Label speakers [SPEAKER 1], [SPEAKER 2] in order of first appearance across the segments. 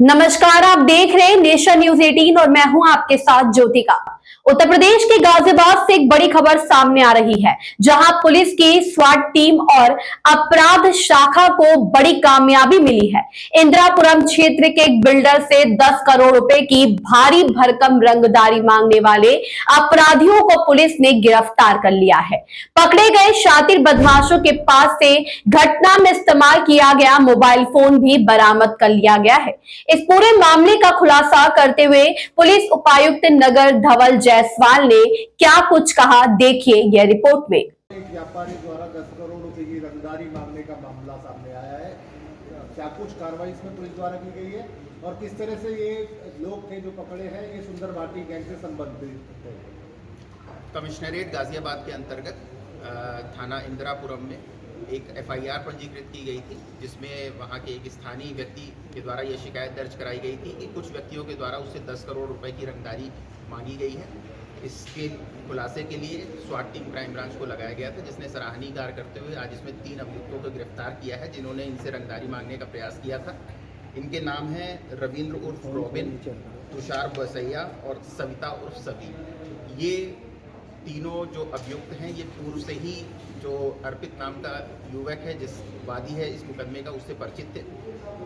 [SPEAKER 1] नमस्कार, आप देख रहे हैं नेशन न्यूज 18 और मैं हूं आपके साथ ज्योतिका। उत्तर प्रदेश के गाजियाबाद से एक बड़ी खबर सामने आ रही है, जहां पुलिस की स्वाट टीम और अपराध शाखा को बड़ी कामयाबी मिली है। इंदिरापुरम क्षेत्र के एक बिल्डर से 10 करोड़ रुपए की भारी भरकम रंगदारी मांगने वाले अपराधियों को पुलिस ने गिरफ्तार कर लिया है। पकड़े गए शातिर बदमाशों के पास से घटना में इस्तेमाल किया गया मोबाइल फोन भी बरामद कर लिया गया है। इस पूरे मामले का खुलासा करते हुए पुलिस उपायुक्त नगर धवल जायसवाल ने क्या कुछ कहा, देखिए यह रिपोर्ट में।
[SPEAKER 2] एक व्यापारी द्वारा 10 करोड़ रुपए की रंगदारी मांगने का मामला सामने आया है। क्या कुछ कार्रवाई इसमें पुलिस द्वारा की गई है और किस तरह से ये लोग थे जो पकड़े हैं, ये सुंदर भाटी गैंग से संबंधित थे?
[SPEAKER 3] कमिश्नरेट गाजियाबाद के अंतर्गत थाना इंदिरापुरम में एक एफआईआर पंजीकृत की गई थी, जिसमें वहां के एक स्थानीय व्यक्ति के द्वारा यह शिकायत दर्ज कराई गई थी कि कुछ व्यक्तियों के द्वारा उससे 10 करोड़ रुपए की रंगदारी मांगी गई है। इसके खुलासे के लिए स्वाट टीम क्राइम ब्रांच को लगाया गया था, जिसने सराहनीय कार्य करते हुए आज इसमें 3 अभियुक्तों को गिरफ्तार किया है, जिन्होंने इनसे रंगदारी मांगने का प्रयास किया था। इनके नाम हैं रविंद्र उर्फ रॉबिन, तुषार बसैया और सविता उर्फ सभी। ये तीनों जो अभियुक्त हैं, ये पूर्व से ही जो अर्पित नाम का युवक है, जिस वादी है इस मुकदमे का, उससे परिचित थे।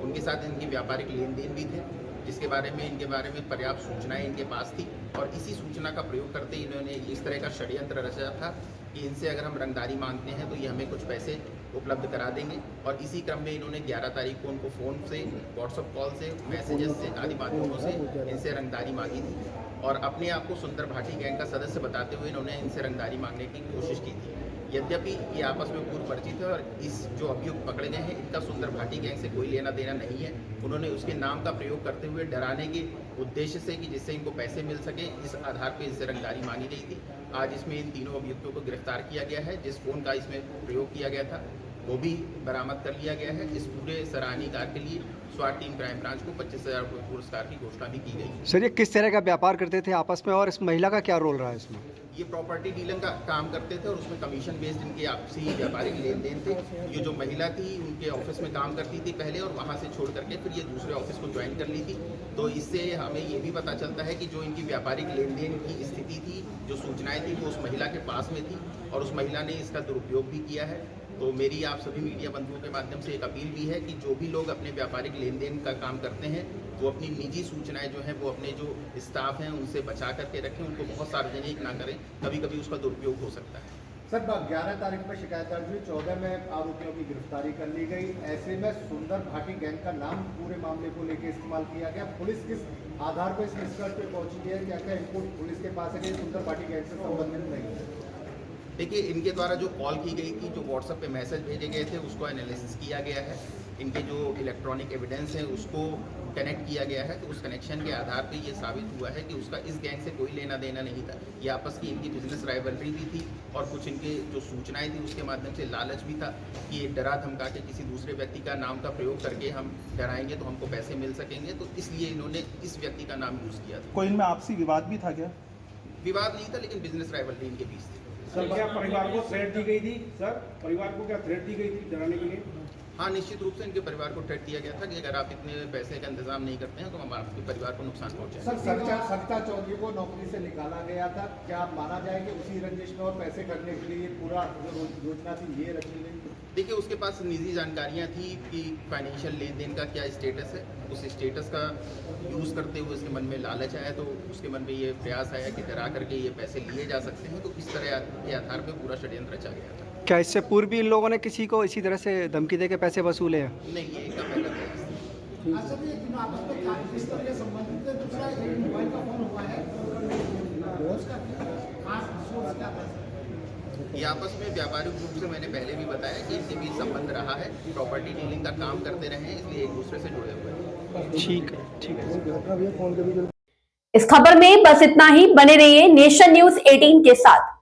[SPEAKER 3] उनके साथ इनकी व्यापारिक लेन देन भी थे, जिसके बारे में इनके बारे में पर्याप्त सूचनाएं इनके पास थी और इसी सूचना का प्रयोग करते इन्होंने इस तरह का षड्यंत्र रचा था कि इनसे अगर हम रंगदारी मांगते हैं तो ये हमें कुछ पैसे उपलब्ध करा देंगे। और इसी क्रम में इन्होंने 11 तारीख को उनको फ़ोन से, व्हाट्सअप कॉल से, मैसेजेस से, आदि माध्यमों से इनसे रंगदारी मांगी थी और अपने आप को सुंदर भाटी गैंग का सदस्य बताते हुए इन्होंने इनसे रंगदारी मांगने की कोशिश की थी। यद्यपि ये आपस में पूर्व परिचित है और इस जो अभियुक्त पकड़े गए हैं, इनका सुंदर भाटी गैंग से कोई लेना देना नहीं है। उन्होंने उसके नाम का प्रयोग करते हुए डराने के उद्देश्य से कि जिससे इनको पैसे मिल सके, इस आधार पर इनसे रंगदारी मांगी गई थी। आज इसमें इन तीनों अभियुक्तों को गिरफ्तार किया गया है। जिस फोन का इसमें प्रयोग किया गया था वो भी बरामद कर लिया गया है। इस पूरे सराहनीय कार्य के लिए स्वाट टीम क्राइम ब्रांच को 25,000 रुपये पुरस्कार की घोषणा भी की गई।
[SPEAKER 4] सर, ये किस तरह का व्यापार करते थे आपस में और इस महिला का क्या रोल रहा है इसमें?
[SPEAKER 3] ये प्रॉपर्टी डीलिंग का काम करते थे और उसमें कमीशन बेस्ड इनके आपसी व्यापारिक लेन देन थे। ये जो महिला थी उनके ऑफिस में काम करती थी पहले और वहाँ से छोड़ करके फिर ये दूसरे ऑफिस को ज्वाइन कर ली थी। तो इससे हमें ये भी पता चलता है कि जो इनकी व्यापारिक लेन देन की स्थिति थी, जो सूचनाएं थी, वो उस महिला के पास में थी और उस महिला ने इसका दुरुपयोग भी किया है। तो मेरी आप सभी मीडिया बंधुओं के माध्यम से एक अपील भी है कि जो भी लोग अपने व्यापारिक लेन देन का काम करते हैं, वो अपनी निजी सूचनाएं जो हैं वो अपने जो स्टाफ हैं उनसे बचा करके रखें, उनको बहुत सार्वजनिक ना करें, कभी कभी उसका दुरुपयोग हो सकता है।
[SPEAKER 2] सर, 11 तारीख में शिकायत दर्ज हुई, 14 में आरोपियों की गिरफ्तारी कर ली गई। ऐसे में सुंदर भाटी गैंग का नाम पूरे मामले को लेकर इस्तेमाल किया गया। पुलिस किस आधार पर इस निष्कर्ष पे पहुंची है? क्या क्या इनपुट पुलिस के पास है कि सुंदर भाटी गैंग से संबंधित नहीं है?
[SPEAKER 3] देखिए, इनके द्वारा जो कॉल की गई थी, जो व्हाट्सएप पे मैसेज भेजे गए थे, उसको एनालिसिस किया गया है। इनके जो इलेक्ट्रॉनिक एविडेंस है उसको कनेक्ट किया गया है। तो उस कनेक्शन के आधार पे ये साबित हुआ है कि उसका इस गैंग से कोई लेना देना नहीं था। ये आपस की इनकी बिजनेस राइवलरी भी थी और कुछ इनके जो सूचनाएं थी उसके माध्यम से लालच भी था कि ये डरा धमका के किसी दूसरे व्यक्ति का नाम का प्रयोग करके हम डराएंगे तो हमको पैसे मिल सकेंगे। तो इसलिए इन्होंने इस व्यक्ति का नाम यूज़ किया था।
[SPEAKER 5] कोई इनमें आपसी विवाद भी था क्या?
[SPEAKER 3] विवाद नहीं था, लेकिन बिजनेस राइवलरी इनके बीच थी।
[SPEAKER 6] सर, क्या परिवार को थ्रेट दी गई थी? सर, परिवार को क्या थ्रेट दी गई थी डराने के लिए?
[SPEAKER 3] हाँ, निश्चित रूप से इनके परिवार को थ्रेट दिया गया था कि अगर आप इतने पैसे का इंतजाम नहीं करते हैं तो हम आपके परिवार को नुकसान पहुंचाएंगे।
[SPEAKER 2] सर, सविता चौधरी को नौकरी से निकाला गया था। क्या माना जाए कि उसी रंजिश में और पैसे करने के लिए पूरा जो योजना थी ये रची गई?
[SPEAKER 3] देखिए, उसके पास निजी जानकारियां थी कि फाइनेंशियल लेन देन का क्या स्टेटस है। उस स्टेटस का यूज़ करते हुए उसके मन में लालच आया, तो उसके मन में ये प्रयास आया कि डरा करके ये पैसे लिए जा सकते हैं। तो इस तरह के आधार पर पूरा षड्यंत्र रचा गया था।
[SPEAKER 4] क्या इससे पूर्व भी इन लोगों ने किसी को इसी तरह से धमकी दे के पैसे वसूले हैं?
[SPEAKER 3] नहीं, ये इनका पहला प्रयास था। ये आपस में व्यापारिक रूप से मैंने पहले भी बताया कि इनके बीच संबंध रहा है। प्रॉपर्टी डीलिंग का काम करते रहे हैं, इसलिए एक दूसरे से जुड़े हुए हैं।
[SPEAKER 4] ठीक है।
[SPEAKER 1] इस खबर में बस इतना ही। बने रहिए नेशन न्यूज 18 के साथ।